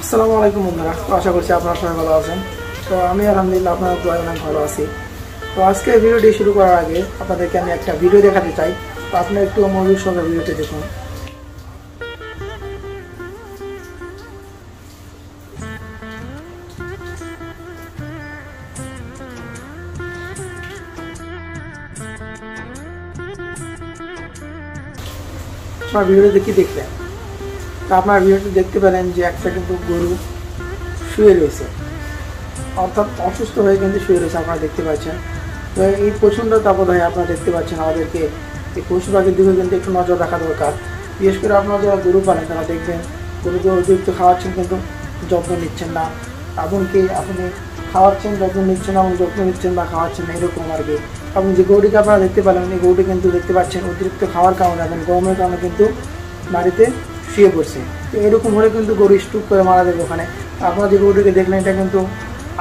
আসসালামু আলাইকুম বন্ধুরা, তো আশা করছি আপনারা সবাই ভালো আছেন। তো আমি আলহামদুলিল্লাহ আপনার দোয়ায় অনেক ভালো আছি। তো আজকে ভিডিওটি শুরু করার আগে আপনাদেরকে আমি একটা ভিডিও দেখাতে চাই। তো আপনারা একটু মনোযোগ সঙ্গে ভিডিওটি দেখুন। আপনার ভিডিওতে কি দেখলেন? তো আপনার ভিডিওটি দেখতে পেলেন যে একটা কিন্তু গরু শুয়ে রয়েছে, অর্থাৎ অসুস্থ হয়ে কিন্তু শুয়ে রয়েছে, আপনারা দেখতে পাচ্ছেন। তো এই প্রচণ্ড তাপদাহে আপনারা দেখতে পাচ্ছেন আমাদেরকে এই পশু পাখির দিকে কিন্তু একটু নজর রাখা দরকার। বিশেষ করে আপনারা যারা গরু পালেন তারা দেখবেন গরুকে অতিরিক্ত খাওয়াচ্ছেন কিন্তু যত্ন নিচ্ছেন না, এমনকি আপনি খাওয়াচ্ছেন যত্ন নিচ্ছেন এবং যত্ন নিচ্ছেন বা খাওয়াচ্ছেন না, এরকম আর কি। এবং যে গরুটিকে আপনারা দেখতে পেলেন এই গরুটি কিন্তু দেখতে পাচ্ছেন অতিরিক্ত খাওয়ার কারণে এবং গরমের কারণে কিন্তু বাড়িতে শুয়ে পড়ছে। তো এরকম হলে কিন্তু গরু স্ট্রোক করে মারা যাবে ওখানে। আপনারা যে গরুটিকে দেখলেন এটা কিন্তু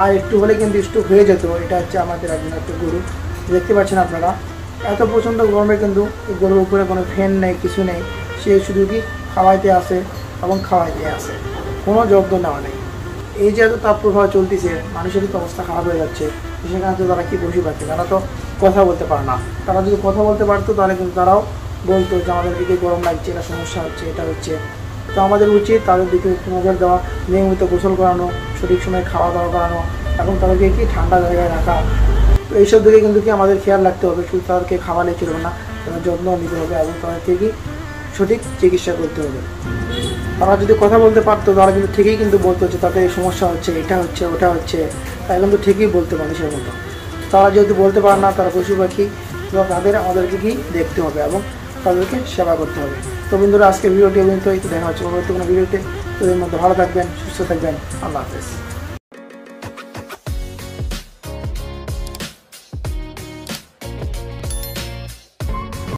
আর একটু হলে কিন্তু স্ট্রোক হয়ে যেত। এটা হচ্ছে আমাদের একজন একটা গরু, দেখতে পাচ্ছেন আপনারা। এত প্রচণ্ড গরমে কিন্তু গরুর উপরে কোনো ফ্যান নেই, কিছু নেই, সে শুধু কি খাওয়াইতে আসে এবং খাওয়াইতে আসে, কোনো যত্ন নেওয়া নেই। এই যে এত তাপপ্রবাহ চলতেছে, মানুষেরই তো অবস্থা খারাপ হয়ে যাচ্ছে। সেখানে তো তারা কি পশু পাচ্ছে, তারা তো কথা বলতে পারে না। তারা যদি কথা বলতে পারতো তাহলে কিন্তু তারাও বলতো যে আমাদের দিকে গরম লাগছে, এটা সমস্যা হচ্ছে, এটা হচ্ছে। তো আমাদের উচিত তাদের দিকে নজর দেওয়া, নিয়মিত গোসল করানো, সঠিক সময়ে খাওয়া দাওয়া করানো এবং তাদেরকে কি ঠান্ডা জায়গায় রাখা। তো এইসব দিকে কিন্তু কি আমাদের খেয়াল রাখতে হবে। শুধু তাদেরকে খাওয়ালে চলবে না, তাদের যত্ন নিতে হবে এবং তাদেরকে কি সঠিক চিকিৎসা করতে হবে। তারা যদি কথা বলতে পারতো তারা কিন্তু ঠিকই কিন্তু বলতো যে তাদের এই সমস্যা হচ্ছে, এটা হচ্ছে, ওটা হচ্ছে, তাই কিন্তু ঠিকই বলতো মানুষের মতো। তারা যেহেতু বলতে পারে না, তারা পশু পাখি, এবং তাদের আমাদেরকে কি দেখতে হবে এবং তাদেরকে সেবা করতে হবে। তো বন্ধুরা, আজকে ভিডিওটি পর্যন্ত দেখা হচ্ছে পরবর্তী কোনো ভিডিওতে। তো এর মধ্যে ভালো থাকবেন, সুস্থ থাকবেন। আল্লাহ হাফেজ।